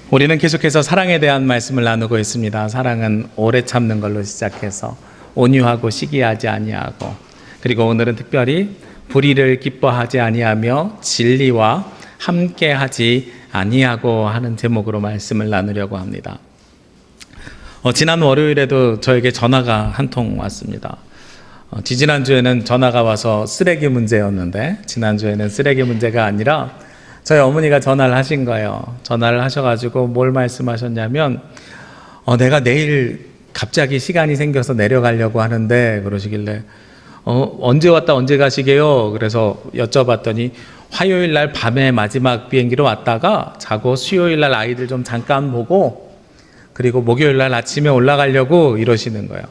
우리는 계속해서 사랑에 대한 말씀을 나누고 있습니다. 사랑은 오래 참는 걸로 시작해서 온유하고 시기하지 아니하고, 그리고 오늘은 특별히 불의를 기뻐하지 아니하며 진리와 함께하지 아니하고 하는 제목으로 말씀을 나누려고 합니다. 지난 월요일에도 저에게 전화가 한 통 왔습니다. 지지난주에는 전화가 와서 쓰레기 문제였는데, 지난주에는 쓰레기 문제가 아니라 저희 어머니가 전화를 하신 거예요. 전화를 하셔가지고 뭘 말씀하셨냐면, 내가 내일 갑자기 시간이 생겨서 내려가려고 하는데, 그러시길래 언제 왔다 언제 가시게요? 그래서 여쭤봤더니 화요일 날 밤에 마지막 비행기로 왔다가 자고 수요일 날 아이들 좀 잠깐 보고, 그리고 목요일 날 아침에 올라가려고 이러시는 거예요.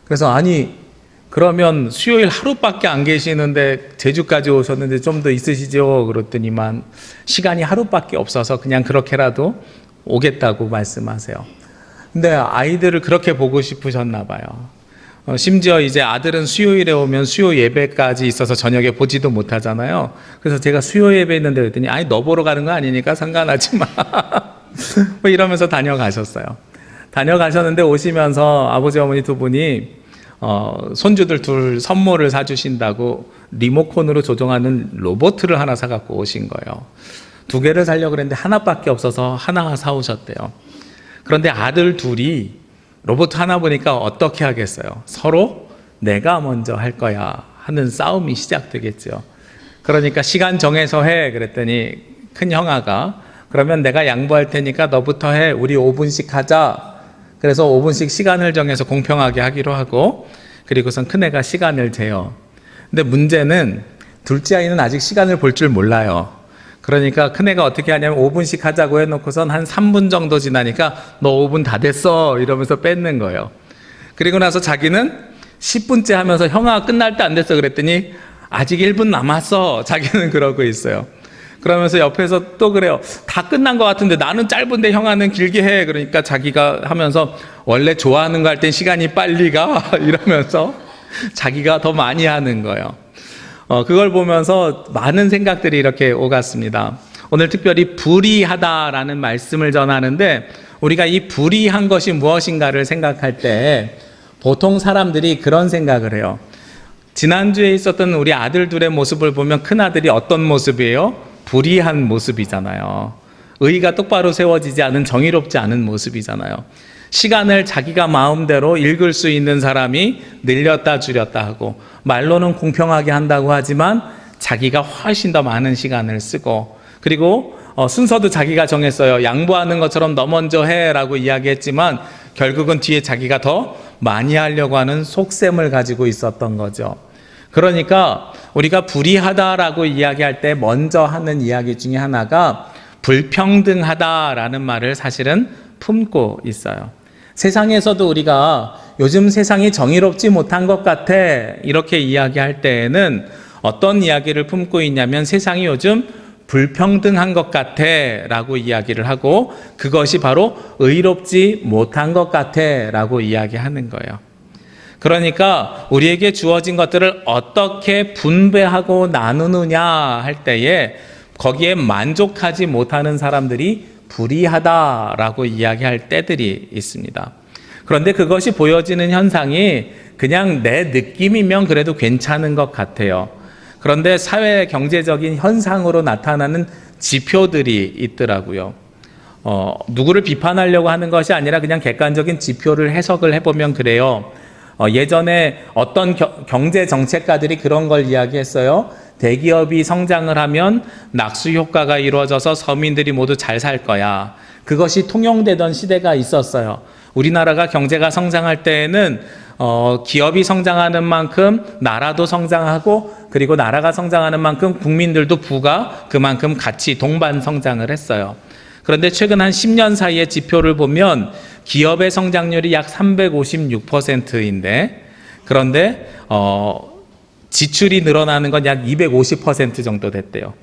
그래서 아니, 그러면 수요일 하루밖에 안 계시는데 제주까지 오셨는데 좀 더 있으시죠? 그랬더니만 시간이 하루밖에 없어서 그냥 그렇게라도 오겠다고 말씀하세요. 근데 아이들을 그렇게 보고 싶으셨나 봐요. 심지어 이제 아들은 수요일에 오면 수요 예배까지 있어서 저녁에 보지도 못하잖아요. 그래서 제가 수요 예배 있는데 그랬더니 아니, 너 보러 가는 거 아니니까 상관하지 마. 뭐 이러면서 다녀가셨어요. 다녀가셨는데 오시면서 아버지 어머니 두 분이 손주들 둘 선물을 사주신다고 리모컨으로 조종하는 로봇을 하나 사갖고 오신 거예요. 2개를 사려고 그랬는데 하나밖에 없어서 하나 사오셨대요. 그런데 아들 둘이 로봇 하나 보니까 어떻게 하겠어요? 서로 내가 먼저 할 거야 하는 싸움이 시작되겠죠. 그러니까 시간 정해서 해 그랬더니 큰 형아가 그러면 내가 양보할 테니까 너부터 해, 우리 5분씩 하자. 그래서 5분씩 시간을 정해서 공평하게 하기로 하고, 그리고선 큰애가 시간을 재요. 근데 문제는 둘째 아이는 아직 시간을 볼 줄 몰라요. 그러니까 큰애가 어떻게 하냐면 5분씩 하자고 해놓고선 한 3분 정도 지나니까 너 5분 다 됐어 이러면서 뺏는 거예요. 그리고 나서 자기는 10분째 하면서 형아 끝날 때 안 됐어 그랬더니 아직 1분 남았어, 자기는 그러고 있어요. 그러면서 옆에서 또 그래요. 다 끝난 것 같은데 나는 짧은데 형아는 길게 해. 그러니까 자기가 하면서 원래 좋아하는 거 할 땐 시간이 빨리 가 이러면서 자기가 더 많이 하는 거예요. 그걸 보면서 많은 생각들이 이렇게 오갔습니다. 오늘 특별히 불의하다라는 말씀을 전하는데, 우리가 이 불의한 것이 무엇인가를 생각할 때 보통 사람들이 그런 생각을 해요. 지난주에 있었던 우리 아들 둘의 모습을 보면 큰아들이 어떤 모습이에요? 불의한 모습이잖아요. 의의가 똑바로 세워지지 않은, 정의롭지 않은 모습이잖아요. 시간을 자기가 마음대로 읽을 수 있는 사람이 늘렸다 줄였다 하고, 말로는 공평하게 한다고 하지만 자기가 훨씬 더 많은 시간을 쓰고, 그리고 순서도 자기가 정했어요. 양보하는 것처럼 너 먼저 해라고 이야기했지만 결국은 뒤에 자기가 더 많이 하려고 하는 속셈을 가지고 있었던 거죠. 그러니까 우리가 불의하다라고 이야기할 때 먼저 하는 이야기 중에 하나가 불평등하다라는 말을 사실은 품고 있어요. 세상에서도 우리가 요즘 세상이 정의롭지 못한 것 같아 이렇게 이야기할 때에는 어떤 이야기를 품고 있냐면, 세상이 요즘 불평등한 것 같아 라고 이야기를 하고, 그것이 바로 의롭지 못한 것 같아 라고 이야기하는 거예요. 그러니까 우리에게 주어진 것들을 어떻게 분배하고 나누느냐 할 때에 거기에 만족하지 못하는 사람들이 불의하다라고 이야기할 때들이 있습니다. 그런데 그것이 보여지는 현상이 그냥 내 느낌이면 그래도 괜찮은 것 같아요. 그런데 사회 경제적인 현상으로 나타나는 지표들이 있더라고요. 누구를 비판하려고 하는 것이 아니라 그냥 객관적인 지표를 해석을 해보면 그래요. 예전에 어떤 경제 정책가들이 그런 걸 이야기했어요. 대기업이 성장을 하면 낙수 효과가 이루어져서 서민들이 모두 잘 살 거야. 그것이 통용되던 시대가 있었어요. 우리나라가 경제가 성장할 때에는 기업이 성장하는 만큼 나라도 성장하고, 그리고 나라가 성장하는 만큼 국민들도 부가 그만큼 같이 동반 성장을 했어요. 그런데 최근 한 10년 사이의 지표를 보면 기업의 성장률이 약 356%인데, 그런데 지출이 늘어나는 건 약 250% 정도 됐대요.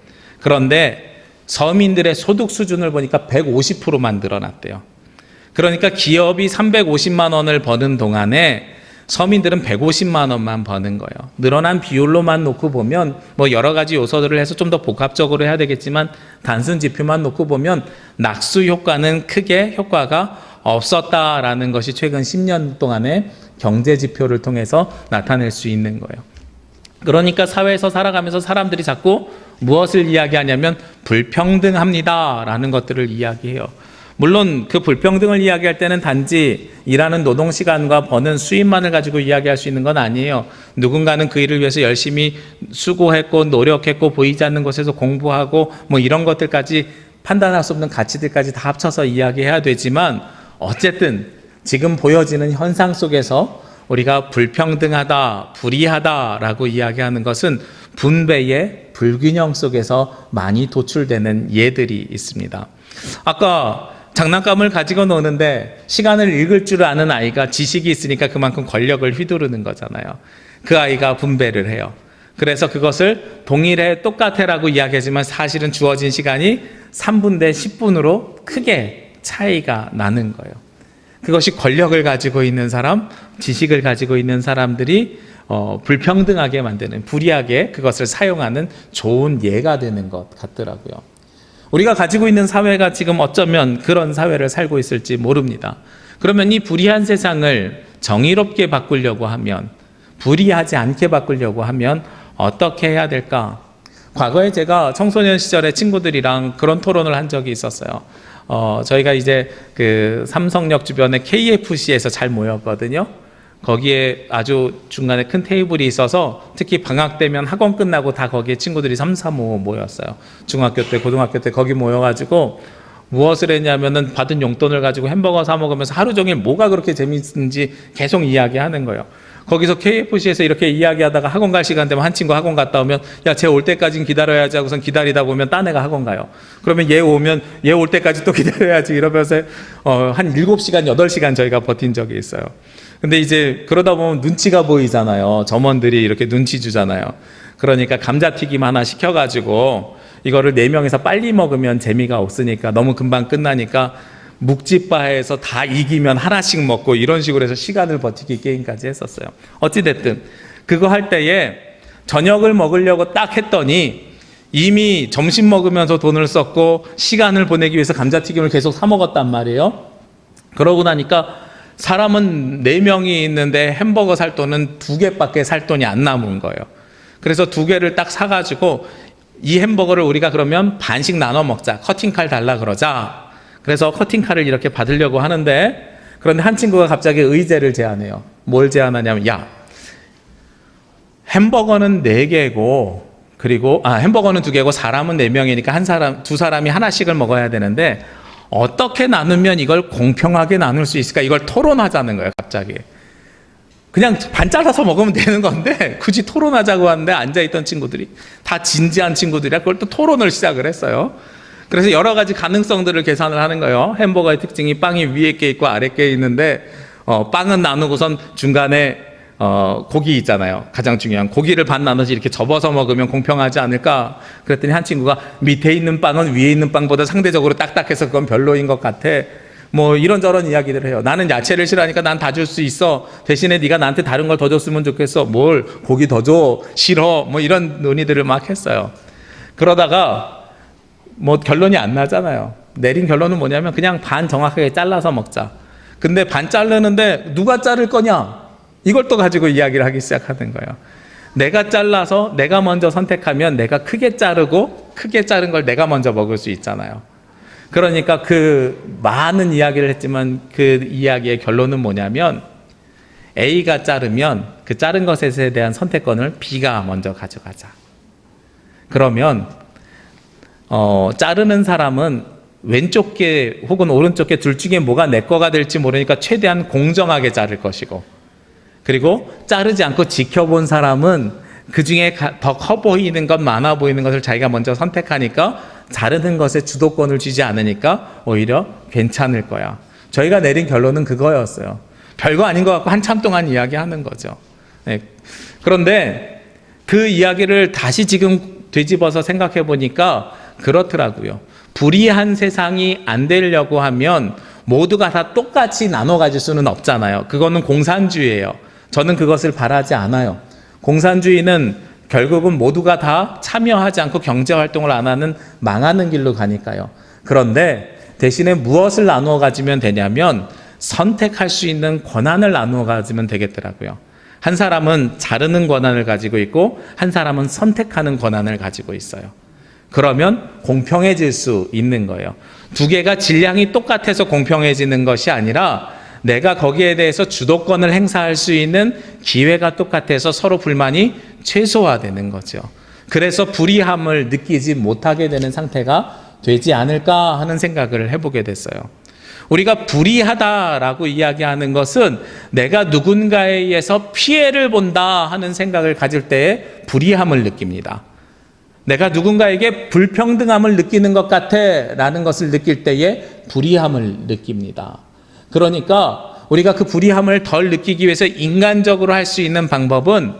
그런데 서민들의 소득 수준을 보니까 150%만 늘어났대요. 그러니까 기업이 350만 원을 버는 동안에 서민들은 150만 원만 버는 거예요. 늘어난 비율로만 놓고 보면 뭐 여러 가지 요소들을 해서 좀 더 복합적으로 해야 되겠지만 단순 지표만 놓고 보면 낙수 효과는 크게 효과가 없었다라는 것이 최근 10년 동안의 경제 지표를 통해서 나타낼 수 있는 거예요. 그러니까 사회에서 살아가면서 사람들이 자꾸 무엇을 이야기하냐면 불평등합니다라는 것들을 이야기해요. 물론 그 불평등을 이야기할 때는 단지 일하는 노동시간과 버는 수입만을 가지고 이야기할 수 있는 건 아니에요. 누군가는 그 일을 위해서 열심히 수고했고 노력했고 보이지 않는 곳에서 공부하고 뭐 이런 것들까지 판단할 수 없는 가치들까지 다 합쳐서 이야기해야 되지만 어쨌든 지금 보여지는 현상 속에서 우리가 불평등하다, 불이하다라고 이야기하는 것은 분배의 불균형 속에서 많이 도출되는 예들이 있습니다. 아까 장난감을 가지고 노는데 시간을 읽을 줄 아는 아이가 지식이 있으니까 그만큼 권력을 휘두르는 거잖아요. 그 아이가 분배를 해요. 그래서 그것을 동일해 똑같아라고 이야기하지만 사실은 주어진 시간이 3분 대 10분으로 크게 차이가 나는 거예요. 그것이 권력을 가지고 있는 사람, 지식을 가지고 있는 사람들이 불평등하게 만드는, 불이하게 그것을 사용하는 좋은 예가 되는 것 같더라고요. 우리가 가지고 있는 사회가 지금 어쩌면 그런 사회를 살고 있을지 모릅니다. 그러면 이 불이한 세상을 정의롭게 바꾸려고 하면, 불이하지 않게 바꾸려고 하면 어떻게 해야 될까? 과거에 제가 청소년 시절에 친구들이랑 그런 토론을 한 적이 있었어요. 저희가 이제 그 삼성역 주변에 KFC에서 잘 모였거든요. 거기에 아주 중간에 큰 테이블이 있어서 특히 방학 되면 학원 끝나고 다 거기에 친구들이 3, 4, 5 모였어요. 중학교 때, 고등학교 때 거기 모여가지고 무엇을 했냐면은 받은 용돈을 가지고 햄버거 사 먹으면서 하루 종일 뭐가 그렇게 재밌는지 계속 이야기하는 거예요. 거기서 KFC에서 이렇게 이야기하다가 학원 갈 시간 되면 한 친구 학원 갔다 오면 야, 쟤 올 때까지는 기다려야지 하고선 기다리다 보면 딴 애가 학원 가요. 그러면 얘 오면 얘 올 때까지 또 기다려야지 이러면서 한 7시간, 8시간 저희가 버틴 적이 있어요. 근데 이제 그러다 보면 눈치가 보이잖아요. 점원들이 이렇게 눈치 주잖아요. 그러니까 감자튀김 하나 시켜가지고 이거를 4명이서 빨리 먹으면 재미가 없으니까 너무 금방 끝나니까 묵찌바에서 다 이기면 하나씩 먹고 이런 식으로 해서 시간을 버티기 게임까지 했었어요. 어찌됐든 그거 할 때에 저녁을 먹으려고 딱 했더니 이미 점심 먹으면서 돈을 썼고 시간을 보내기 위해서 감자튀김을 계속 사 먹었단 말이에요. 그러고 나니까 사람은 4명이 있는데 햄버거 살 돈은 2개밖에 살 돈이 안 남은 거예요. 그래서 2개를 딱 사가지고 이 햄버거를 우리가 그러면 반씩 나눠 먹자. 커팅칼 달라 그러자. 그래서 커팅칼을 이렇게 받으려고 하는데 그런데 한 친구가 갑자기 의제를 제안해요. 뭘 제안하냐면 야, 햄버거는 4개고 그리고 햄버거는 2개고 사람은 4명이니까 두 사람이 하나씩을 먹어야 되는데 어떻게 나누면 이걸 공평하게 나눌 수 있을까? 이걸 토론하자는 거예요, 갑자기. 그냥 반 잘라서 먹으면 되는 건데 굳이 토론하자고 하는데 앉아있던 친구들이 다 진지한 친구들이라 그걸 또 토론을 시작을 했어요. 그래서 여러 가지 가능성들을 계산을 하는 거예요. 햄버거의 특징이 빵이 위에 게 있고 아래 게 있는데 빵은 나누고선 중간에 고기 있잖아요. 가장 중요한 고기를 반 나눠서 이렇게 접어서 먹으면 공평하지 않을까? 그랬더니 한 친구가 밑에 있는 빵은 위에 있는 빵보다 상대적으로 딱딱해서 그건 별로인 것 같아. 뭐 이런저런 이야기들을 해요. 나는 야채를 싫어하니까 난 다 줄 수 있어. 대신에 네가 나한테 다른 걸 더 줬으면 좋겠어. 뭘 고기 더 줘? 싫어. 뭐 이런 논의들을 막 했어요. 그러다가 뭐 결론이 안 나잖아요. 내린 결론은 뭐냐면 그냥 반 정확하게 잘라서 먹자. 근데 반 자르는데 누가 자를 거냐? 이걸 또 가지고 이야기를 하기 시작하는 거예요. 내가 잘라서 내가 먼저 선택하면 내가 크게 자르고 크게 자른 걸 내가 먼저 먹을 수 있잖아요. 그러니까 그 많은 이야기를 했지만 그 이야기의 결론은 뭐냐면 A가 자르면 그 자른 것에 대한 선택권을 B가 먼저 가져가자. 그러면 자르는 사람은 왼쪽 게 혹은 오른쪽 게 둘 중에 뭐가 내 거가 될지 모르니까 최대한 공정하게 자를 것이고 그리고 자르지 않고 지켜본 사람은 그 중에 더 커 보이는 것, 많아 보이는 것을 자기가 먼저 선택하니까 자르는 것에 주도권을 주지 않으니까 오히려 괜찮을 거야. 저희가 내린 결론은 그거였어요. 별거 아닌 것 같고 한참 동안 이야기하는 거죠. 네. 그런데 그 이야기를 다시 지금 되짚어서 생각해 보니까 그렇더라고요. 불이한 세상이 안 되려고 하면 모두가 다 똑같이 나눠 가질 수는 없잖아요. 그거는 공산주의예요. 저는 그것을 바라지 않아요. 공산주의는 결국은 모두가 다 참여하지 않고 경제활동을 안 하는 망하는 길로 가니까요. 그런데 대신에 무엇을 나누어 가지면 되냐면 선택할 수 있는 권한을 나누어 가지면 되겠더라고요. 한 사람은 자르는 권한을 가지고 있고 한 사람은 선택하는 권한을 가지고 있어요. 그러면 공평해질 수 있는 거예요. 두 개가 질량이 똑같아서 공평해지는 것이 아니라 내가 거기에 대해서 주도권을 행사할 수 있는 기회가 똑같아서 서로 불만이 최소화되는 거죠. 그래서 불이함을 느끼지 못하게 되는 상태가 되지 않을까 하는 생각을 해보게 됐어요. 우리가 불이하다라고 이야기하는 것은 내가 누군가에 의해서 피해를 본다 하는 생각을 가질 때에 불이함을 느낍니다. 내가 누군가에게 불평등함을 느끼는 것 같아 라는 것을 느낄 때에 불이함을 느낍니다. 그러니까 우리가 그 불이함을 덜 느끼기 위해서 인간적으로 할 수 있는 방법은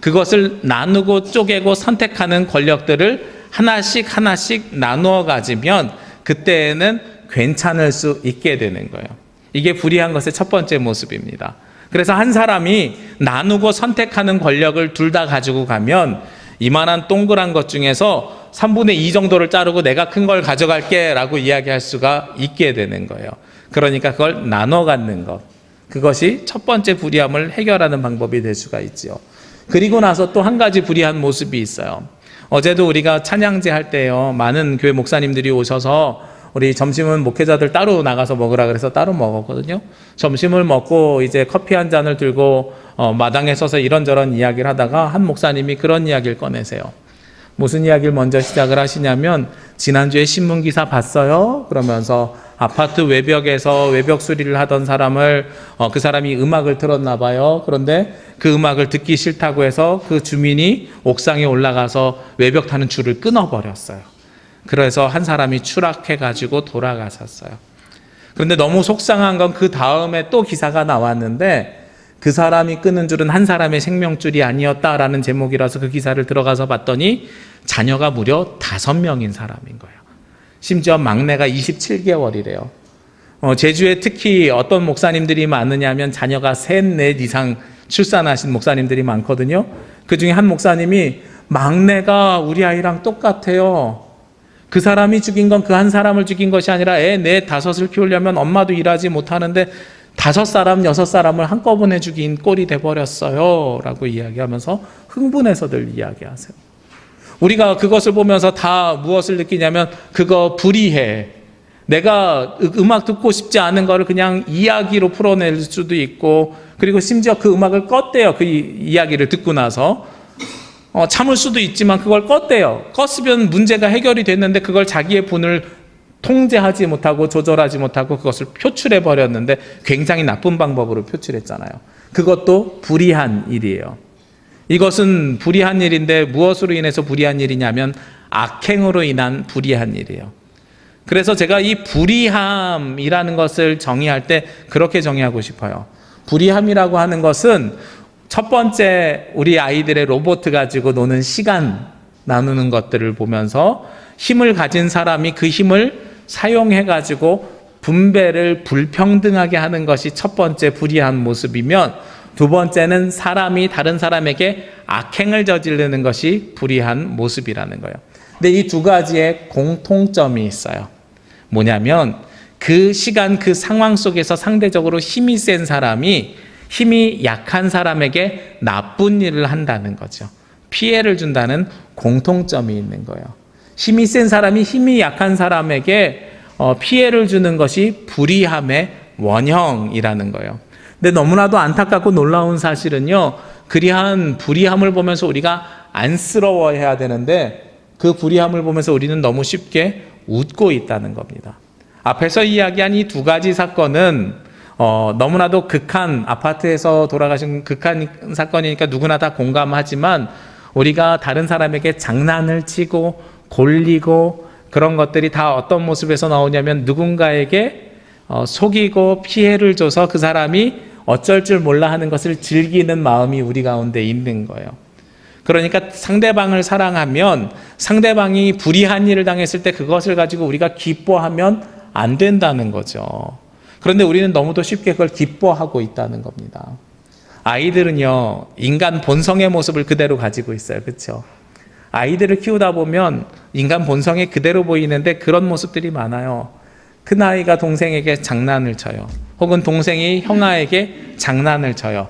그것을 나누고 쪼개고 선택하는 권력들을 하나씩 하나씩 나누어 가지면 그때에는 괜찮을 수 있게 되는 거예요. 이게 불이한 것의 첫 번째 모습입니다. 그래서 한 사람이 나누고 선택하는 권력을 둘 다 가지고 가면 이만한 동그란 것 중에서 3분의 2 정도를 자르고 내가 큰 걸 가져갈게 라고 이야기할 수가 있게 되는 거예요. 그러니까 그걸 나눠 갖는 것, 그것이 첫 번째 불이함을 해결하는 방법이 될 수가 있죠. 그리고 나서 또 한 가지 불이한 모습이 있어요. 어제도 우리가 찬양제 할 때요, 많은 교회 목사님들이 오셔서 우리 점심은 목회자들 따로 나가서 먹으라 그래서 따로 먹었거든요. 점심을 먹고 이제 커피 한 잔을 들고 마당에 서서 이런저런 이야기를 하다가 한 목사님이 그런 이야기를 꺼내세요. 무슨 이야기를 먼저 시작을 하시냐면 지난주에 신문기사 봤어요? 그러면서 아파트 외벽에서 외벽 수리를 하던 사람을 그 사람이 음악을 틀었나 봐요. 그런데 그 음악을 듣기 싫다고 해서 그 주민이 옥상에 올라가서 외벽 타는 줄을 끊어버렸어요. 그래서 한 사람이 추락해가지고 돌아가셨어요. 그런데 너무 속상한 건 그 다음에 또 기사가 나왔는데 그 사람이 끊은 줄은 한 사람의 생명줄이 아니었다라는 제목이라서 그 기사를 들어가서 봤더니 자녀가 무려 5명인 사람인 거예요. 심지어 막내가 27개월이래요. 제주에 특히 어떤 목사님들이 많으냐면 자녀가 3, 4 이상 출산하신 목사님들이 많거든요. 그 중에 한 목사님이 막내가 우리 아이랑 똑같아요. 그 사람이 죽인 건 그 한 사람을 죽인 것이 아니라 애 4, 5을 키우려면 엄마도 일하지 못하는데 5사람, 6사람을 한꺼번에 죽인 꼴이 돼버렸어요 라고 이야기하면서 흥분해서들 이야기하세요. 우리가 그것을 보면서 다 무엇을 느끼냐면 그거 불이해. 내가 음악 듣고 싶지 않은 거를 그냥 이야기로 풀어낼 수도 있고, 그리고 심지어 그 음악을 껐대요. 그 이야기를 듣고 나서 참을 수도 있지만 그걸 껐대요. 껐으면 문제가 해결이 됐는데 그걸 자기의 분을 통제하지 못하고 조절하지 못하고 그것을 표출해 버렸는데 굉장히 나쁜 방법으로 표출했잖아요. 그것도 불의한 일이에요. 이것은 불의한 일인데 무엇으로 인해서 불의한 일이냐면 악행으로 인한 불의한 일이에요. 그래서 제가 이 불의함이라는 것을 정의할 때 그렇게 정의하고 싶어요. 불의함이라고 하는 것은 첫 번째 우리 아이들의 로봇 가지고 노는 시간 나누는 것들을 보면서 힘을 가진 사람이 그 힘을 사용해 가지고 분배를 불평등하게 하는 것이 첫 번째 불의한 모습이면, 두 번째는 사람이 다른 사람에게 악행을 저지르는 것이 불의한 모습이라는 거예요. 근데 이 두 가지의 공통점이 있어요. 뭐냐면 그 시간 그 상황 속에서 상대적으로 힘이 센 사람이 힘이 약한 사람에게 나쁜 일을 한다는 거죠. 피해를 준다는 공통점이 있는 거예요. 힘이 센 사람이 힘이 약한 사람에게 피해를 주는 것이 불의함의 원형이라는 거예요. 근데 너무나도 안타깝고 놀라운 사실은요, 그리한 불의함을 보면서 우리가 안쓰러워해야 되는데 그 불의함을 보면서 우리는 너무 쉽게 웃고 있다는 겁니다. 앞에서 이야기한 이 두 가지 사건은 너무나도 극한, 아파트에서 돌아가신 극한 사건이니까 누구나 다 공감하지만 우리가 다른 사람에게 장난을 치고 골리고 그런 것들이 다 어떤 모습에서 나오냐면 누군가에게 속이고 피해를 줘서 그 사람이 어쩔 줄 몰라 하는 것을 즐기는 마음이 우리 가운데 있는 거예요. 그러니까 상대방을 사랑하면 상대방이 불의한 일을 당했을 때 그것을 가지고 우리가 기뻐하면 안 된다는 거죠. 그런데 우리는 너무도 쉽게 그걸 기뻐하고 있다는 겁니다. 아이들은요, 인간 본성의 모습을 그대로 가지고 있어요. 그렇죠? 아이들을 키우다 보면 인간 본성이 그대로 보이는데 그런 모습들이 많아요. 큰아이가 동생에게 장난을 쳐요. 혹은 동생이 형아에게 장난을 쳐요.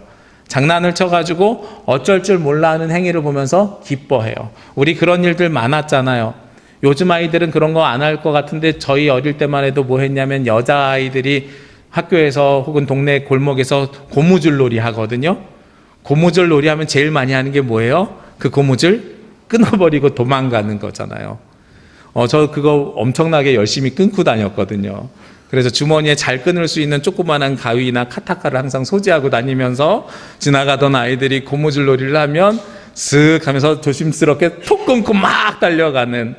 장난을 쳐가지고 어쩔 줄 몰라 하는 행위를 보면서 기뻐해요. 우리 그런 일들 많았잖아요. 요즘 아이들은 그런 거 안 할 것 같은데 저희 어릴 때만 해도 뭐 했냐면 여자아이들이 학교에서 혹은 동네 골목에서 고무줄 놀이 하거든요. 고무줄 놀이 하면 제일 많이 하는 게 뭐예요? 그 고무줄 끊어버리고 도망가는 거잖아요. 저 그거 엄청나게 열심히 끊고 다녔거든요. 그래서 주머니에 잘 끊을 수 있는 조그만한 가위나 카타카를 항상 소지하고 다니면서 지나가던 아이들이 고무줄 놀이를 하면 쓱 하면서 조심스럽게 톡 끊고 막 달려가는,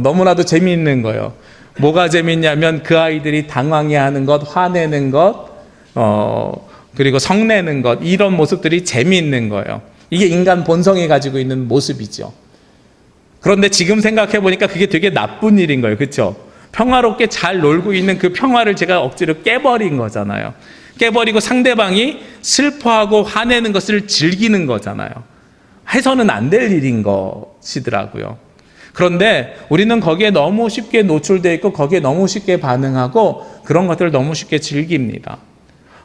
너무나도 재미있는 거예요. 뭐가 재밌냐면 그 아이들이 당황해하는 것, 화내는 것, 그리고 성내는 것, 이런 모습들이 재미있는 거예요. 이게 인간 본성이 가지고 있는 모습이죠. 그런데 지금 생각해 보니까 그게 되게 나쁜 일인 거예요. 그렇죠? 평화롭게 잘 놀고 있는 그 평화를 제가 억지로 깨버린 거잖아요. 깨버리고 상대방이 슬퍼하고 화내는 것을 즐기는 거잖아요. 해서는 안 될 일인 것이더라고요. 그런데 우리는 거기에 너무 쉽게 노출되어 있고 거기에 너무 쉽게 반응하고 그런 것들을 너무 쉽게 즐깁니다.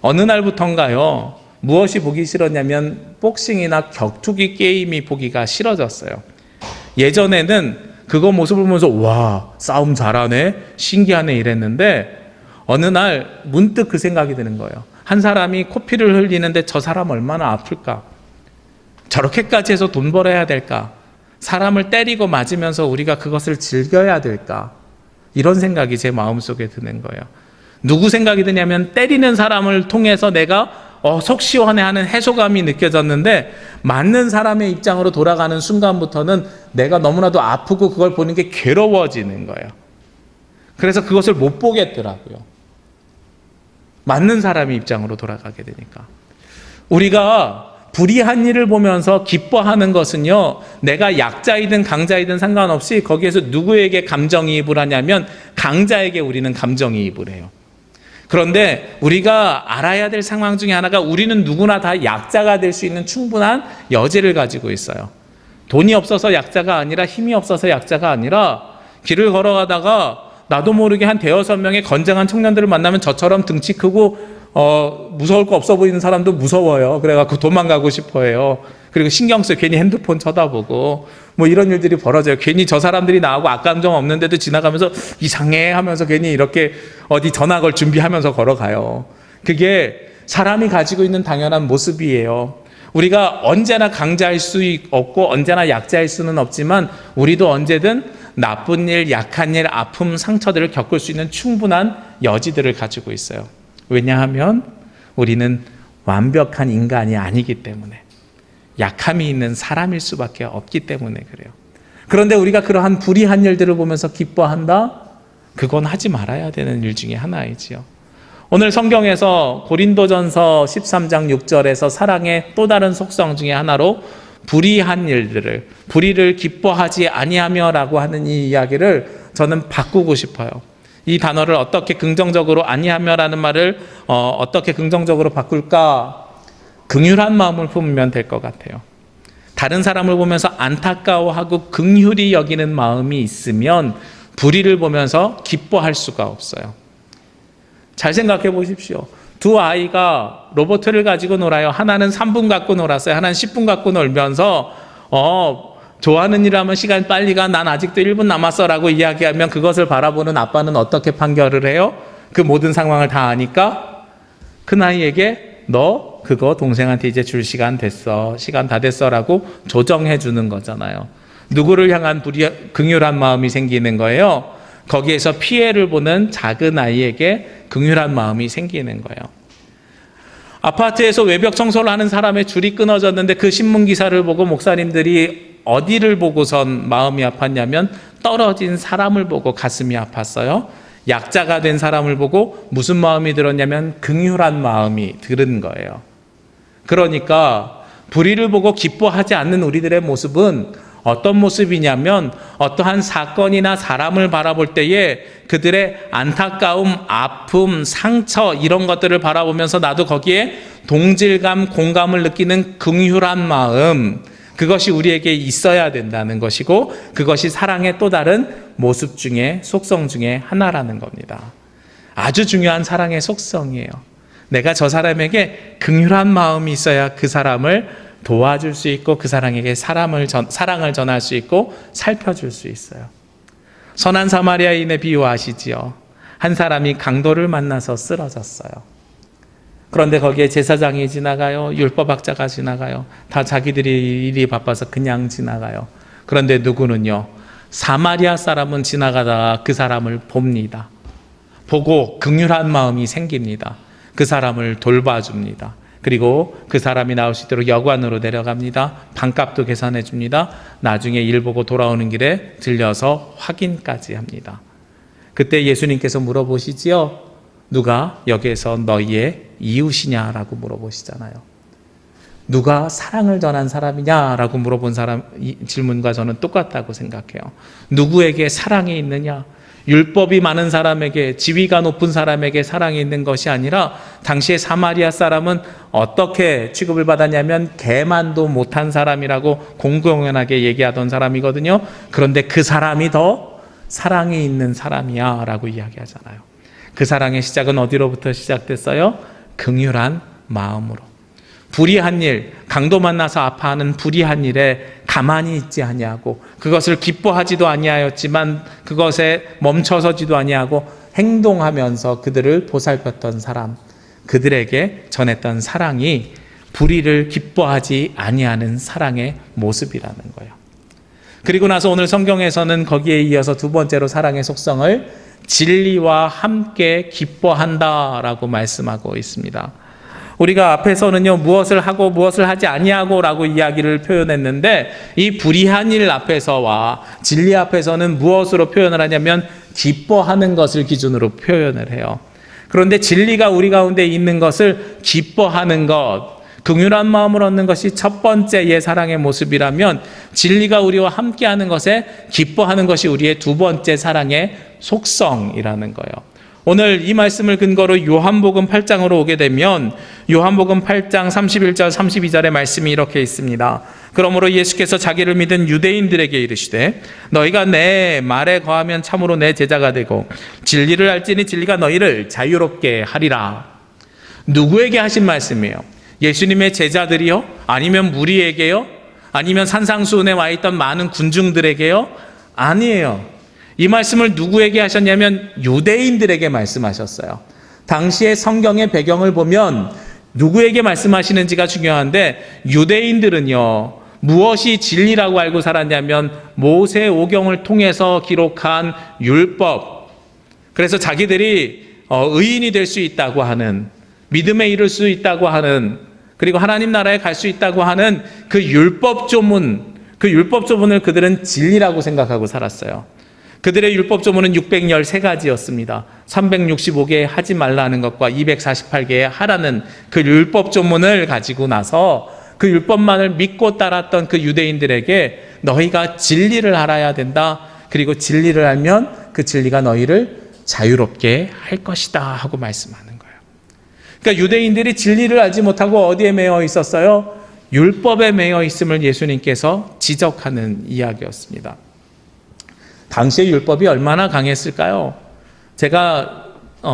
어느 날부턴가요, 무엇이 보기 싫었냐면 복싱이나 격투기 게임이 보기가 싫어졌어요. 예전에는 그거 모습을 보면서 와, 싸움 잘하네, 신기하네 이랬는데 어느 날 문득 그 생각이 드는 거예요. 한 사람이 코피를 흘리는데 저 사람 얼마나 아플까? 저렇게까지 해서 돈 벌어야 될까? 사람을 때리고 맞으면서 우리가 그것을 즐겨야 될까? 이런 생각이 제 마음속에 드는 거예요. 누구 생각이 드냐면 때리는 사람을 통해서 내가 속 시원해하는 해소감이 느껴졌는데 맞는 사람의 입장으로 돌아가는 순간부터는 내가 너무나도 아프고 그걸 보는 게 괴로워지는 거예요. 그래서 그것을 못 보겠더라고요. 맞는 사람의 입장으로 돌아가게 되니까. 우리가 불의한 일을 보면서 기뻐하는 것은요, 내가 약자이든 강자이든 상관없이 거기에서 누구에게 감정이입을 하냐면 강자에게 우리는 감정이입을 해요. 그런데 우리가 알아야 될 상황 중에 하나가 우리는 누구나 다 약자가 될 수 있는 충분한 여지를 가지고 있어요. 돈이 없어서 약자가 아니라 힘이 없어서 약자가 아니라 길을 걸어가다가 나도 모르게 한 대여섯 명의 건장한 청년들을 만나면 저처럼 등치 크고 무서울 거 없어 보이는 사람도 무서워요. 그래갖고 도망가고 싶어 해요. 그리고 신경 써요. 괜히 핸드폰 쳐다보고 뭐 이런 일들이 벌어져요. 괜히 저 사람들이 나하고 악감정 없는데도 지나가면서 이상해 하면서 괜히 이렇게 어디 전화 걸 준비하면서 걸어가요. 그게 사람이 가지고 있는 당연한 모습이에요. 우리가 언제나 강자일 수 없고 언제나 약자일 수는 없지만 우리도 언제든 나쁜 일, 약한 일, 아픔, 상처들을 겪을 수 있는 충분한 여지들을 가지고 있어요. 왜냐하면 우리는 완벽한 인간이 아니기 때문에, 약함이 있는 사람일 수밖에 없기 때문에 그래요. 그런데 우리가 그러한 불의한 일들을 보면서 기뻐한다? 그건 하지 말아야 되는 일 중에 하나이지요. 오늘 성경에서 고린도전서 13장 6절에서 사랑의 또 다른 속성 중에 하나로 불의한 일들을, 불의를 기뻐하지 아니하며 라고 하는 이 이야기를 저는 바꾸고 싶어요. 이 단어를 어떻게 긍정적으로 아니하며 라는 말을 어떻게 긍정적으로 바꿀까? 긍휼한 마음을 품으면 될 것 같아요. 다른 사람을 보면서 안타까워하고 긍휼히 여기는 마음이 있으면 불의를 보면서 기뻐할 수가 없어요. 잘 생각해 보십시오. 두 아이가 로봇을 가지고 놀아요. 하나는 3분 갖고 놀았어요. 하나는 10분 갖고 놀면서 좋아하는 일 하면 시간 빨리 가, 난 아직도 1분 남았어 라고 이야기하면 그것을 바라보는 아빠는 어떻게 판결을 해요? 그 모든 상황을 다 아니까 큰아이에게 너 그거 동생한테 이제 줄 시간 됐어, 시간 다 됐어 라고 조정해 주는 거잖아요. 누구를 향한 긍휼한 마음이 생기는 거예요? 거기에서 피해를 보는 작은 아이에게 긍휼한 마음이 생기는 거예요. 아파트에서 외벽 청소를 하는 사람의 줄이 끊어졌는데 그 신문 기사를 보고 목사님들이 어디를 보고선 마음이 아팠냐면 떨어진 사람을 보고 가슴이 아팠어요. 약자가 된 사람을 보고 무슨 마음이 들었냐면 긍휼한 마음이 들은 거예요. 그러니까 불의를 보고 기뻐하지 않는 우리들의 모습은 어떤 모습이냐면 어떠한 사건이나 사람을 바라볼 때에 그들의 안타까움, 아픔, 상처 이런 것들을 바라보면서 나도 거기에 동질감, 공감을 느끼는 긍휼한 마음, 그것이 우리에게 있어야 된다는 것이고 그것이 사랑의 또 다른 모습 중에 속성 중에 하나라는 겁니다. 아주 중요한 사랑의 속성이에요. 내가 저 사람에게 긍휼한 마음이 있어야 그 사람을 도와줄 수 있고 그 사람에게 사랑을 전할 수 있고 살펴줄 수 있어요. 선한 사마리아인의 비유 아시지요? 한 사람이 강도를 만나서 쓰러졌어요. 그런데 거기에 제사장이 지나가요. 율법학자가 지나가요. 다 자기들이 일이 바빠서 그냥 지나가요. 그런데 누구는요? 사마리아 사람은 지나가다가 그 사람을 봅니다. 보고 긍휼한 마음이 생깁니다. 그 사람을 돌봐줍니다. 그리고 그 사람이 나올 수 있도록 여관으로 내려갑니다. 반값도 계산해 줍니다. 나중에 일 보고 돌아오는 길에 들려서 확인까지 합니다. 그때 예수님께서 물어보시지요. 누가 여기에서 너희의 이웃이냐라고 물어보시잖아요. 누가 사랑을 전한 사람이냐라고 물어본 질문과 저는 똑같다고 생각해요. 누구에게 사랑이 있느냐? 율법이 많은 사람에게, 지위가 높은 사람에게 사랑이 있는 것이 아니라 당시에 사마리아 사람은 어떻게 취급을 받았냐면 개만도 못한 사람이라고 공공연하게 얘기하던 사람이거든요. 그런데 그 사람이 더 사랑이 있는 사람이야 라고 이야기하잖아요. 그 사랑의 시작은 어디로부터 시작됐어요? 긍휼한 마음으로. 불의한 일, 강도 만나서 아파하는 불의한 일에 가만히 있지 아니하고 그것을 기뻐하지도 아니하였지만 그것에 멈춰서지도 아니하고 행동하면서 그들을 보살폈던 사람, 그들에게 전했던 사랑이 불의를 기뻐하지 아니하는 사랑의 모습이라는 거예요. 그리고 나서 오늘 성경에서는 거기에 이어서 두 번째로 사랑의 속성을 진리와 함께 기뻐한다라고 말씀하고 있습니다. 우리가 앞에서는요, 무엇을 하고 무엇을 하지 아니하고 라고 이야기를 표현했는데 이 불의한 일 앞에서와 진리 앞에서는 무엇으로 표현을 하냐면 기뻐하는 것을 기준으로 표현을 해요. 그런데 진리가 우리 가운데 있는 것을 기뻐하는 것, 긍휼한 마음을 얻는 것이 첫 번째 사랑의 모습이라면 진리가 우리와 함께하는 것에 기뻐하는 것이 우리의 두 번째 사랑의 속성이라는 거예요. 오늘 이 말씀을 근거로 요한복음 8장으로 오게 되면 요한복음 8장 31절 32절의 말씀이 이렇게 있습니다. 그러므로 예수께서 자기를 믿은 유대인들에게 이르시되 너희가 내 말에 거하면 참으로 내 제자가 되고 진리를 알지니 진리가 너희를 자유롭게 하리라. 누구에게 하신 말씀이에요? 예수님의 제자들이요? 아니면 무리에게요? 아니면 산상수훈에 와 있던 많은 군중들에게요? 아니에요. 이 말씀을 누구에게 하셨냐면 유대인들에게 말씀하셨어요. 당시의 성경의 배경을 보면 누구에게 말씀하시는지가 중요한데 유대인들은요, 무엇이 진리라고 알고 살았냐면 모세 오경을 통해서 기록한 율법, 그래서 자기들이 의인이 될 수 있다고 하는, 믿음에 이를 수 있다고 하는, 그리고 하나님 나라에 갈 수 있다고 하는 그 율법 조문을 그들은 진리라고 생각하고 살았어요. 그들의 율법 조문은 613가지였습니다. 365개 하지 말라는 것과 248개의 하라는 그 율법 조문을 가지고 나서 그 율법만을 믿고 따랐던 그 유대인들에게 너희가 진리를 알아야 된다. 그리고 진리를 알면 그 진리가 너희를 자유롭게 할 것이다 하고 말씀하는 거예요. 그러니까 유대인들이 진리를 알지 못하고 어디에 매여 있었어요? 율법에 매여 있음을 예수님께서 지적하는 이야기였습니다. 당시의 율법이 얼마나 강했을까요? 제가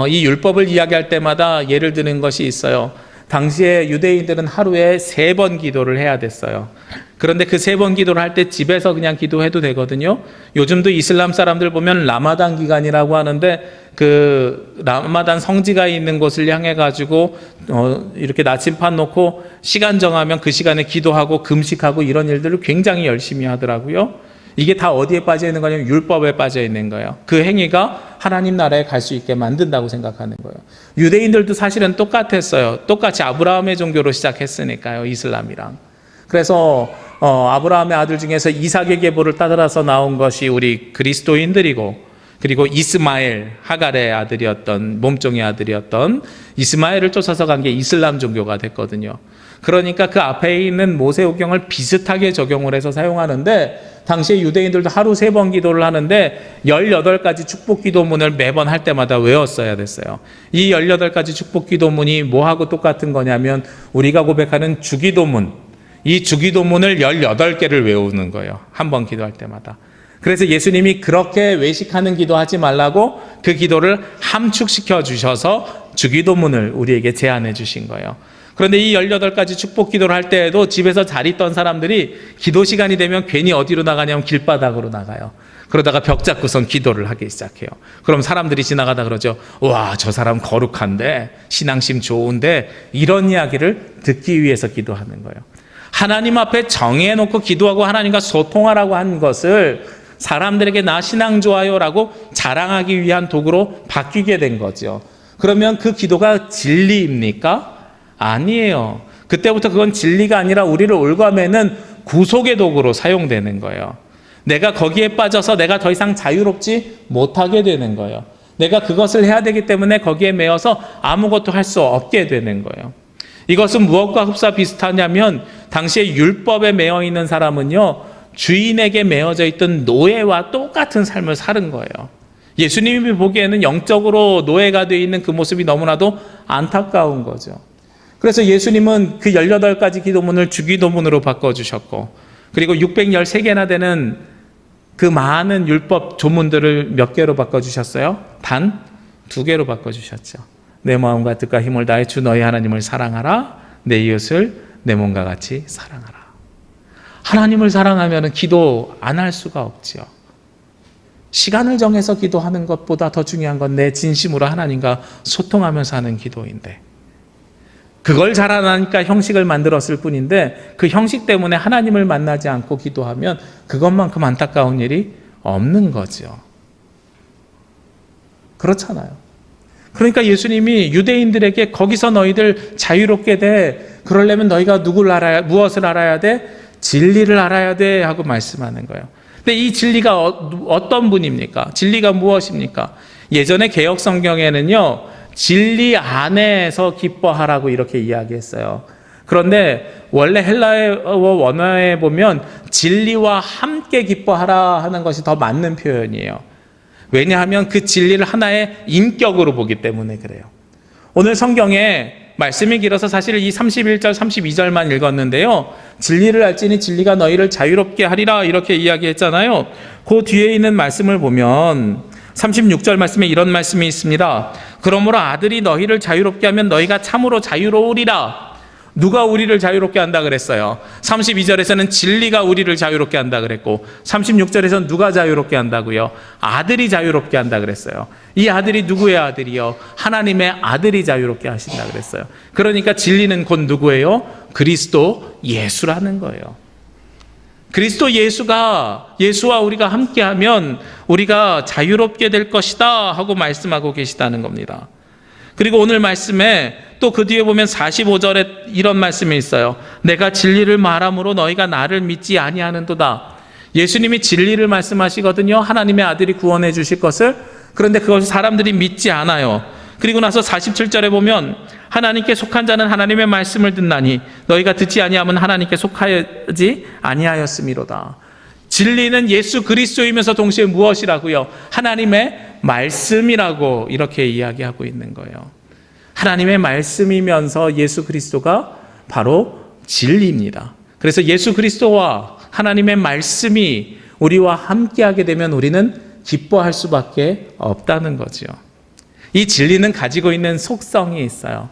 이 율법을 이야기할 때마다 예를 드는 것이 있어요. 당시에 유대인들은 하루에 3번 기도를 해야 됐어요. 그런데 그 3번 기도를 할 때 집에서 그냥 기도해도 되거든요. 요즘도 이슬람 사람들 보면 라마단 기간이라고 하는데 그 라마단 성지가 있는 곳을 향해 가지고 이렇게 나침판 놓고 시간 정하면 그 시간에 기도하고 금식하고 이런 일들을 굉장히 열심히 하더라고요. 이게 다 어디에 빠져 있는 거냐면 율법에 빠져 있는 거예요. 그 행위가 하나님 나라에 갈 수 있게 만든다고 생각하는 거예요. 유대인들도 사실은 똑같았어요. 똑같이 아브라함의 종교로 시작했으니까요, 이슬람이랑. 그래서 아브라함의 아들 중에서 이삭의 계보를 따라서 나온 것이 우리 그리스도인들이고, 그리고 이스마엘, 하갈의 아들이었던, 몸종의 아들이었던 이스마엘을 쫓아서 간 게 이슬람 종교가 됐거든요. 그러니까 그 앞에 있는 모세오경을 비슷하게 적용을 해서 사용하는데, 당시에 유대인들도 하루 3번 기도를 하는데 18가지 축복 기도문을 매번 할 때마다 외웠어야 됐어요. 이 18가지 축복 기도문이 뭐하고 똑같은 거냐면 우리가 고백하는 주기도문, 이 주기도문을 18개를 외우는 거예요. 한 번 기도할 때마다. 그래서 예수님이 그렇게 외식하는 기도하지 말라고 그 기도를 함축시켜 주셔서 주기도문을 우리에게 제안해 주신 거예요. 그런데 이 18가지 축복 기도를 할 때에도 집에서 잘 있던 사람들이 기도 시간이 되면 괜히 어디로 나가냐면 길바닥으로 나가요. 그러다가 벽 잡고선 기도를 하기 시작해요. 그럼 사람들이 지나가다 그러죠. 와, 저 사람 거룩한데, 신앙심 좋은데, 이런 이야기를 듣기 위해서 기도하는 거예요. 하나님 앞에 정해놓고 기도하고 하나님과 소통하라고 한 것을 사람들에게 나 신앙 좋아요라고 자랑하기 위한 도구로 바뀌게 된 거죠. 그러면 그 기도가 진리입니까? 아니에요. 그때부터 그건 진리가 아니라 우리를 올가매는 구속의 도구로 사용되는 거예요. 내가 거기에 빠져서 내가 더 이상 자유롭지 못하게 되는 거예요. 내가 그것을 해야 되기 때문에 거기에 매여서 아무것도 할 수 없게 되는 거예요. 이것은 무엇과 흡사 비슷하냐면 당시에 율법에 매여 있는 사람은요, 주인에게 매어져 있던 노예와 똑같은 삶을 사는 거예요. 예수님이 보기에는 영적으로 노예가 되어 있는 그 모습이 너무나도 안타까운 거죠. 그래서 예수님은 그 18가지 기도문을 주기도문으로 바꿔주셨고, 그리고 613개나 되는 그 많은 율법 조문들을 몇 개로 바꿔주셨어요? 단 2개로 바꿔주셨죠. 내 마음과 뜻과 힘을 다해 주 너희 하나님을 사랑하라. 내 이웃을 내 몸과 같이 사랑하라. 하나님을 사랑하면 기도 안 할 수가 없죠. 시간을 정해서 기도하는 것보다 더 중요한 건 내 진심으로 하나님과 소통하면서 하는 기도인데, 그걸 잘 안 하니까 형식을 만들었을 뿐인데 그 형식 때문에 하나님을 만나지 않고 기도하면 그것만큼 안타까운 일이 없는 거죠. 그렇잖아요. 그러니까 예수님이 유대인들에게 거기서 너희들 자유롭게 돼. 그러려면 너희가 무엇을 알아야 돼? 진리를 알아야 돼 하고 말씀하는 거예요. 근데 이 진리가 어떤 분입니까? 진리가 무엇입니까? 예전에 개역 성경에는요, 진리 안에서 기뻐하라고 이렇게 이야기했어요. 그런데 원래 헬라어 원어에 보면 진리와 함께 기뻐하라 하는 것이 더 맞는 표현이에요. 왜냐하면 그 진리를 하나의 인격으로 보기 때문에 그래요. 오늘 성경에 말씀이 길어서 사실 이 31절, 32절만 읽었는데요. 진리를 알지니 진리가 너희를 자유롭게 하리라 이렇게 이야기했잖아요. 그 뒤에 있는 말씀을 보면 36절 말씀에 이런 말씀이 있습니다. 그러므로 아들이 너희를 자유롭게 하면 너희가 참으로 자유로우리라. 누가 우리를 자유롭게 한다 그랬어요? 32절에서는 진리가 우리를 자유롭게 한다 그랬고 36절에서는 누가 자유롭게 한다고요? 아들이 자유롭게 한다 그랬어요. 이 아들이 누구의 아들이요? 하나님의 아들이 자유롭게 하신다 그랬어요. 그러니까 진리는 곧 누구예요? 그리스도 예수라는 거예요. 그리스도 예수와 우리가 함께하면 우리가 자유롭게 될 것이다 하고 말씀하고 계시다는 겁니다. 그리고 오늘 말씀에 또 그 뒤에 보면 45절에 이런 말씀이 있어요. 내가 진리를 말함으로 너희가 나를 믿지 아니하는도다. 예수님이 진리를 말씀하시거든요. 하나님의 아들이 구원해 주실 것을. 그런데 그것을 사람들이 믿지 않아요. 그리고 나서 47절에 보면 하나님께 속한 자는 하나님의 말씀을 듣나니 너희가 듣지 아니하면 하나님께 속하지 아니하였음이로다. 진리는 예수 그리스도이면서 동시에 무엇이라고요? 하나님의 말씀이라고 이렇게 이야기하고 있는 거예요. 하나님의 말씀이면서 예수 그리스도가 바로 진리입니다. 그래서 예수 그리스도와 하나님의 말씀이 우리와 함께하게 되면 우리는 기뻐할 수밖에 없다는 거죠. 이 진리는 가지고 있는 속성이 있어요.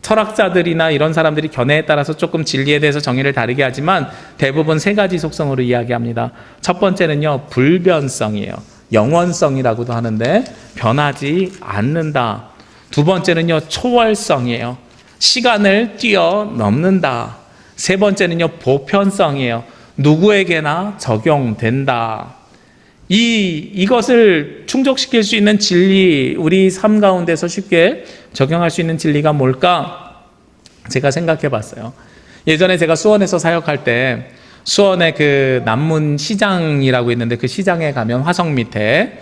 철학자들이나 이런 사람들이 견해에 따라서 조금 진리에 대해서 정의를 다르게 하지만 대부분 3가지 속성으로 이야기합니다. 첫 번째는요, 불변성이에요. 영원성이라고도 하는데 변하지 않는다. 두 번째는요, 초월성이에요. 시간을 뛰어넘는다. 세 번째는요, 보편성이에요. 누구에게나 적용된다. 이것을 충족시킬 수 있는 진리, 우리 삶 가운데서 쉽게 적용할 수 있는 진리가 뭘까? 제가 생각해 봤어요. 예전에 제가 수원에서 사역할 때 수원에 그 남문 시장이라고 있는데 그 시장에 가면 화성 밑에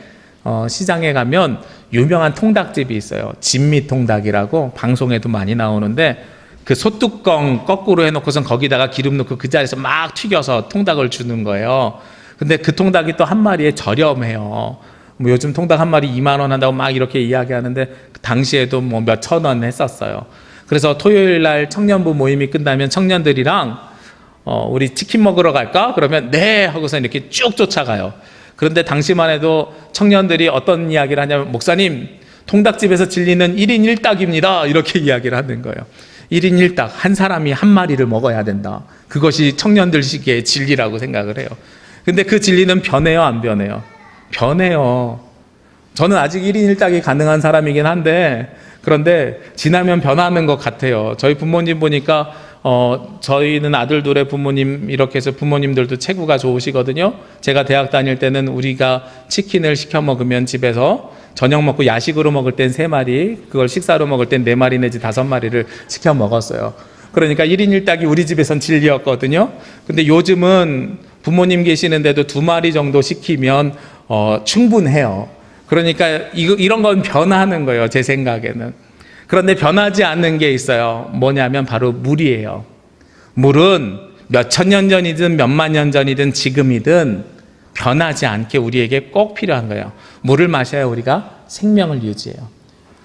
시장에 가면 유명한 통닭집이 있어요. 진미 통닭이라고 방송에도 많이 나오는데 그 솥뚜껑 거꾸로 해놓고선 거기다가 기름 넣고 그 자리에서 막 튀겨서 통닭을 주는 거예요. 근데 그 통닭이 또 한 마리에 저렴해요. 뭐 요즘 통닭 한 마리 2만 원 한다고 막 이렇게 이야기하는데 당시에도 뭐 몇천 원 했었어요. 그래서 토요일 날 청년부 모임이 끝나면 청년들이랑 우리 치킨 먹으러 갈까? 그러면 네 하고서 이렇게 쭉 쫓아가요. 그런데 당시만 해도 청년들이 어떤 이야기를 하냐면 목사님 통닭집에서 진리는 1인 1닭입니다. 이렇게 이야기를 하는 거예요. 1인 1닭 한 사람이 한 마리를 먹어야 된다. 그것이 청년들 시기의 진리라고 생각을 해요. 근데 그 진리는 변해요, 안 변해요? 변해요. 저는 아직 1인 1닭이 가능한 사람이긴 한데 그런데 지나면 변하는 것 같아요. 저희 부모님 보니까 저희는 아들 둘의 부모님 이렇게 해서 부모님들도 체구가 좋으시거든요. 제가 대학 다닐 때는 우리가 치킨을 시켜 먹으면 집에서 저녁 먹고 야식으로 먹을 땐 3마리, 그걸 식사로 먹을 땐 4마리 내지 5마리를 시켜 먹었어요. 그러니까 1인 1닭이 우리 집에선 진리였거든요. 근데 요즘은 부모님 계시는데도 2마리 정도 시키면 충분해요. 그러니까 이런 건 변하는 거예요, 제 생각에는. 그런데 변하지 않는 게 있어요. 뭐냐면 바로 물이에요. 물은 몇천 년 전이든 몇만 년 전이든 지금이든 변하지 않게 우리에게 꼭 필요한 거예요. 물을 마셔야 우리가 생명을 유지해요.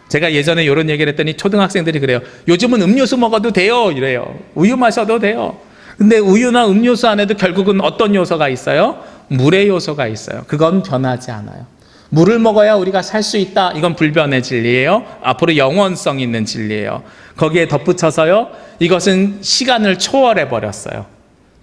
제가 예전에 이런 얘기를 했더니 초등학생들이 그래요. 요즘은 음료수 먹어도 돼요 이래요. 우유 마셔도 돼요. 근데 우유나 음료수 안에도 결국은 어떤 요소가 있어요? 물의 요소가 있어요. 그건 변하지 않아요. 물을 먹어야 우리가 살 수 있다. 이건 불변의 진리예요. 앞으로 영원성 있는 진리예요. 거기에 덧붙여서요. 이것은 시간을 초월해 버렸어요.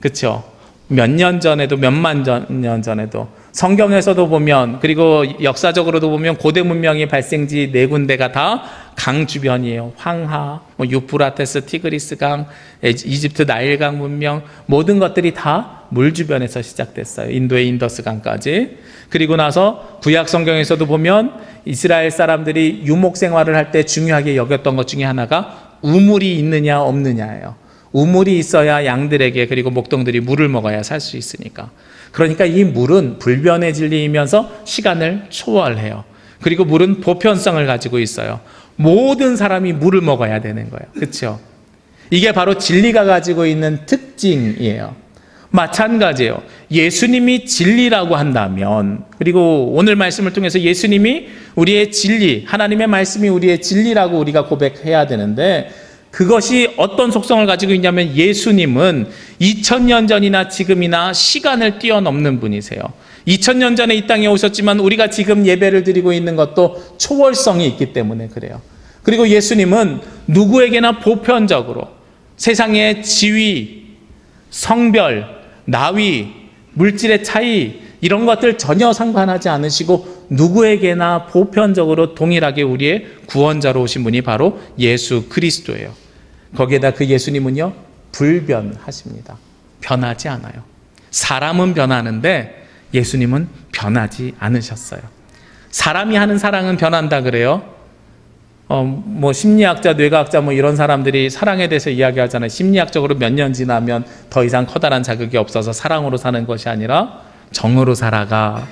그렇죠? 몇 년 전에도 몇만 년 전에도 성경에서도 보면 그리고 역사적으로도 보면 고대 문명의 발생지 4군데가 다 강 주변이에요. 황하, 유프라테스, 티그리스 강, 이집트 나일강 문명 모든 것들이 다 물 주변에서 시작됐어요. 인도의 인더스 강까지. 그리고 나서 구약 성경에서도 보면 이스라엘 사람들이 유목 생활을 할 때 중요하게 여겼던 것 중에 하나가 우물이 있느냐 없느냐예요. 우물이 있어야 양들에게 그리고 목동들이 물을 먹어야 살 수 있으니까. 그러니까 이 물은 불변의 진리이면서 시간을 초월해요. 그리고 물은 보편성을 가지고 있어요. 모든 사람이 물을 먹어야 되는 거예요. 그렇죠? 이게 바로 진리가 가지고 있는 특징이에요. 마찬가지예요. 예수님이 진리라고 한다면 그리고 오늘 말씀을 통해서 예수님이 우리의 진리, 하나님의 말씀이 우리의 진리라고 우리가 고백해야 되는데 그것이 어떤 속성을 가지고 있냐면 예수님은 2000년 전이나 지금이나 시간을 뛰어넘는 분이세요. 2000년 전에 이 땅에 오셨지만 우리가 지금 예배를 드리고 있는 것도 초월성이 있기 때문에 그래요. 그리고 예수님은 누구에게나 보편적으로 세상의 지위, 성별, 나위, 물질의 차이 이런 것들 전혀 상관하지 않으시고 누구에게나 보편적으로 동일하게 우리의 구원자로 오신 분이 바로 예수 그리스도예요. 거기에다 그 예수님은요 불변하십니다. 변하지 않아요. 사람은 변하는데 예수님은 변하지 않으셨어요. 사람이 하는 사랑은 변한다 그래요. 뭐 심리학자, 뇌과학자 뭐 이런 사람들이 사랑에 대해서 이야기하잖아요. 심리학적으로 몇 년 지나면 더 이상 커다란 자극이 없어서 사랑으로 사는 것이 아니라 정으로 살아가.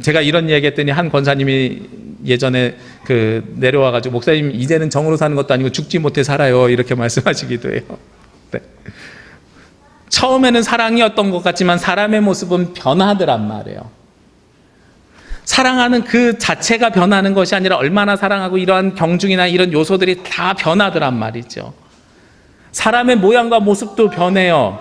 제가 이런 얘기 했더니 한 권사님이 예전에 내려와가지고 목사님 이제는 정으로 사는 것도 아니고 죽지 못해 살아요 이렇게 말씀하시기도 해요. 네. 처음에는 사랑이었던 것 같지만 사람의 모습은 변하더란 말이에요. 사랑하는 그 자체가 변하는 것이 아니라 얼마나 사랑하고 이러한 경중이나 이런 요소들이 다 변하더란 말이죠. 사람의 모양과 모습도 변해요.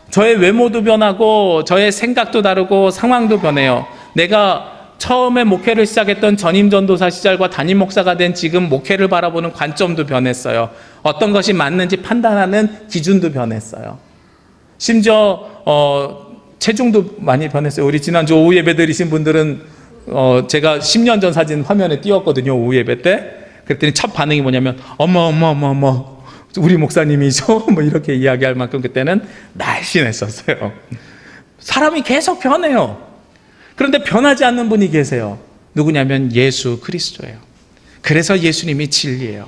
저의 외모도 변하고 저의 생각도 다르고 상황도 변해요. 내가 처음에 목회를 시작했던 전임 전도사 시절과 담임 목사가 된 지금 목회를 바라보는 관점도 변했어요. 어떤 것이 맞는지 판단하는 기준도 변했어요. 심지어 체중도 많이 변했어요. 우리 지난주 오후 예배 드리신 분들은 제가 10년 전 사진 화면에 띄웠거든요. 오후 예배 때. 그랬더니 첫 반응이 뭐냐면 어머 우리 목사님이죠? 뭐 이렇게 이야기할 만큼 그때는 날씬했었어요. 사람이 계속 변해요. 그런데 변하지 않는 분이 계세요. 누구냐면 예수 그리스도예요. 그래서 예수님이 진리예요.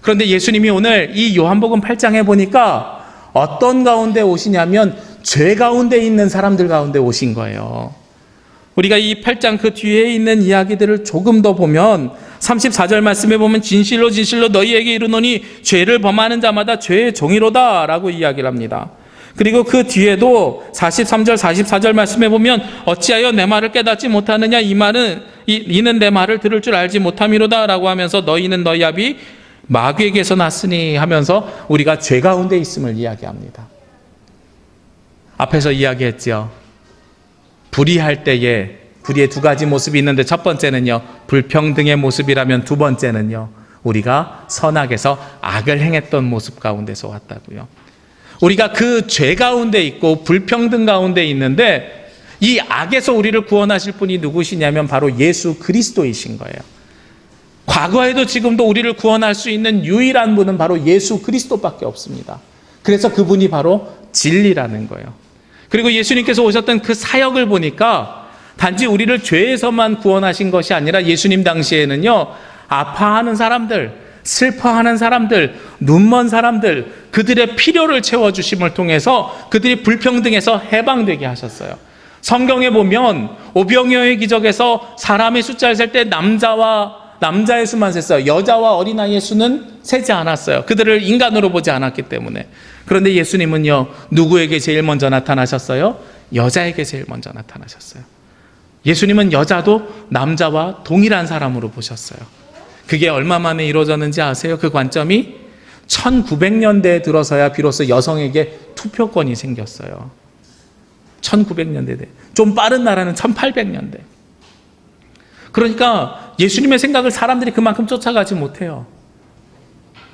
그런데 예수님이 오늘 이 요한복음 8장에 보니까 어떤 가운데 오시냐면 죄 가운데 있는 사람들 가운데 오신 거예요. 우리가 이 8장 그 뒤에 있는 이야기들을 조금 더 보면 34절 말씀에 보면 진실로 진실로 너희에게 이르노니 죄를 범하는 자마다 죄의 종이로다 라고 이야기를 합니다. 그리고 그 뒤에도 43절 44절 말씀에 보면 어찌하여 내 말을 깨닫지 못하느냐, 이는 내 말을 들을 줄 알지 못함이로다 라고 하면서 너희는 너희 아비 마귀에게서 났으니 하면서 우리가 죄 가운데 있음을 이야기합니다. 앞에서 이야기했죠. 불의할 때에 불의의 두 가지 모습이 있는데 첫 번째는요, 불평등의 모습이라면 두 번째는요, 우리가 선악에서 악을 행했던 모습 가운데서 왔다고요. 우리가 그 죄 가운데 있고 불평등 가운데 있는데 이 악에서 우리를 구원하실 분이 누구시냐면 바로 예수 그리스도이신 거예요. 과거에도 지금도 우리를 구원할 수 있는 유일한 분은 바로 예수 그리스도밖에 없습니다. 그래서 그분이 바로 진리라는 거예요. 그리고 예수님께서 오셨던 그 사역을 보니까 단지 우리를 죄에서만 구원하신 것이 아니라 예수님 당시에는요, 아파하는 사람들, 슬퍼하는 사람들, 눈먼 사람들, 그들의 필요를 채워주심을 통해서 그들이 불평등에서 해방되게 하셨어요. 성경에 보면 오병이어의 기적에서 사람의 숫자를 셀 때 남자의 수만 셌어요. 여자와 어린아이의 수는 세지 않았어요. 그들을 인간으로 보지 않았기 때문에. 그런데 예수님은요, 누구에게 제일 먼저 나타나셨어요? 여자에게 제일 먼저 나타나셨어요. 예수님은 여자도 남자와 동일한 사람으로 보셨어요. 그게 얼마 만에 이루어졌는지 아세요? 그 관점이 1900년대에 들어서야 비로소 여성에게 투표권이 생겼어요. 1900년대. 좀 빠른 나라는 1800년대. 그러니까 예수님의 생각을 사람들이 그만큼 쫓아가지 못해요.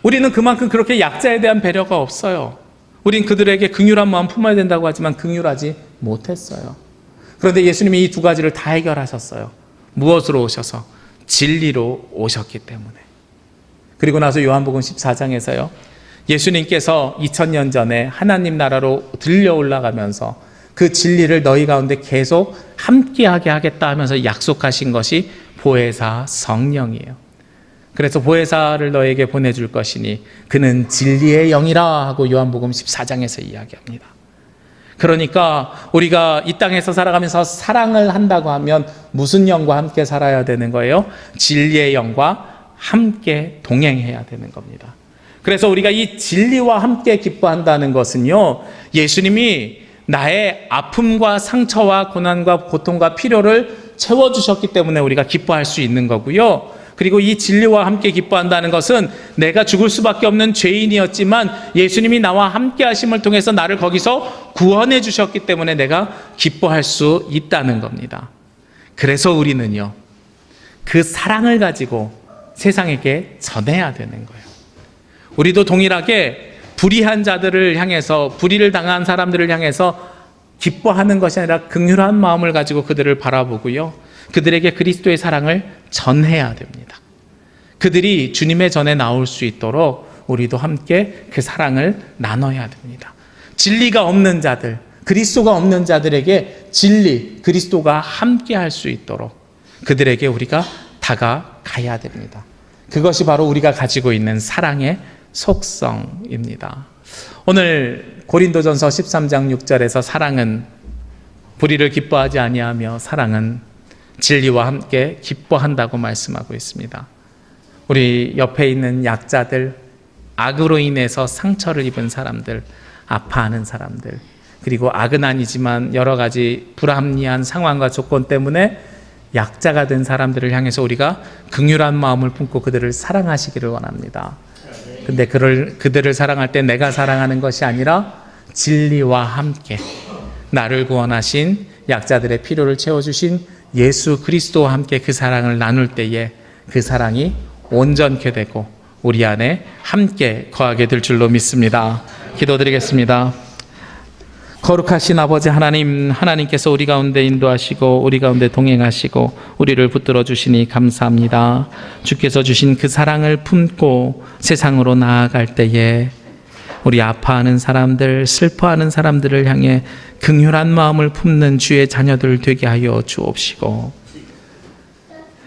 우리는 그만큼 그렇게 약자에 대한 배려가 없어요. 우린 그들에게 긍휼한 마음 품어야 된다고 하지만 긍휼하지 못했어요. 그런데 예수님이 이 두 가지를 다 해결하셨어요. 무엇으로 오셔서? 진리로 오셨기 때문에. 그리고 나서 요한복음 14장에서요, 예수님께서 2000년 전에 하나님 나라로 들려 올라가면서 그 진리를 너희 가운데 계속 함께하게 하겠다 하면서 약속하신 것이 보혜사 성령이에요. 그래서 보혜사를 너에게 보내줄 것이니 그는 진리의 영이라 하고 요한복음 14장에서 이야기합니다. 그러니까 우리가 이 땅에서 살아가면서 사랑을 한다고 하면 무슨 영과 함께 살아야 되는 거예요? 진리의 영과 함께 동행해야 되는 겁니다. 그래서 우리가 이 진리와 함께 기뻐한다는 것은요, 예수님이 나의 아픔과 상처와 고난과 고통과 필요를 채워주셨기 때문에 우리가 기뻐할 수 있는 거고요. 그리고 이 진리와 함께 기뻐한다는 것은 내가 죽을 수밖에 없는 죄인이었지만 예수님이 나와 함께 하심을 통해서 나를 거기서 구원해 주셨기 때문에 내가 기뻐할 수 있다는 겁니다. 그래서 우리는요, 그 사랑을 가지고 세상에게 전해야 되는 거예요. 우리도 동일하게 불의한 자들을 향해서, 불의를 당한 사람들을 향해서 기뻐하는 것이 아니라 긍휼한 마음을 가지고 그들을 바라보고요, 그들에게 그리스도의 사랑을 전해야 됩니다. 그들이 주님의 전에 나올 수 있도록 우리도 함께 그 사랑을 나눠야 됩니다. 진리가 없는 자들, 그리스도가 없는 자들에게 진리, 그리스도가 함께 할 수 있도록 그들에게 우리가 다가가야 됩니다. 그것이 바로 우리가 가지고 있는 사랑의 속성입니다. 오늘 고린도전서 13장 6절에서 사랑은 불의를 기뻐하지 아니하며 사랑은 진리와 함께 기뻐한다고 말씀하고 있습니다. 우리 옆에 있는 약자들, 악으로 인해서 상처를 입은 사람들, 아파하는 사람들, 그리고 악은 아니지만 여러 가지 불합리한 상황과 조건 때문에 약자가 된 사람들을 향해서 우리가 긍휼한 마음을 품고 그들을 사랑하시기를 원합니다. 근데 그들을 사랑할 때 내가 사랑하는 것이 아니라 진리와 함께 나를 구원하신, 약자들의 필요를 채워주신 예수 그리스도와 함께 그 사랑을 나눌 때에 그 사랑이 온전케 되고 우리 안에 함께 거하게 될 줄로 믿습니다. 기도드리겠습니다. 거룩하신 아버지 하나님, 하나님께서 우리 가운데 인도하시고 우리 가운데 동행하시고 우리를 붙들어 주시니 감사합니다. 주께서 주신 그 사랑을 품고 세상으로 나아갈 때에 우리 아파하는 사람들, 슬퍼하는 사람들을 향해 긍휼한 마음을 품는 주의 자녀들 되게 하여 주옵시고,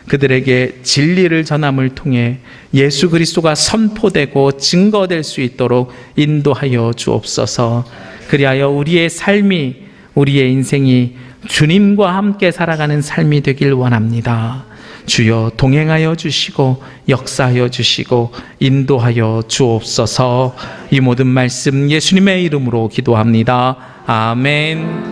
그들에게 진리를 전함을 통해 예수 그리스도가 선포되고 증거될 수 있도록 인도하여 주옵소서. 그리하여 우리의 삶이, 우리의 인생이 주님과 함께 살아가는 삶이 되길 원합니다. 주여 동행하여 주시고 역사하여 주시고 인도하여 주옵소서. 이 모든 말씀 예수님의 이름으로 기도합니다. 아멘.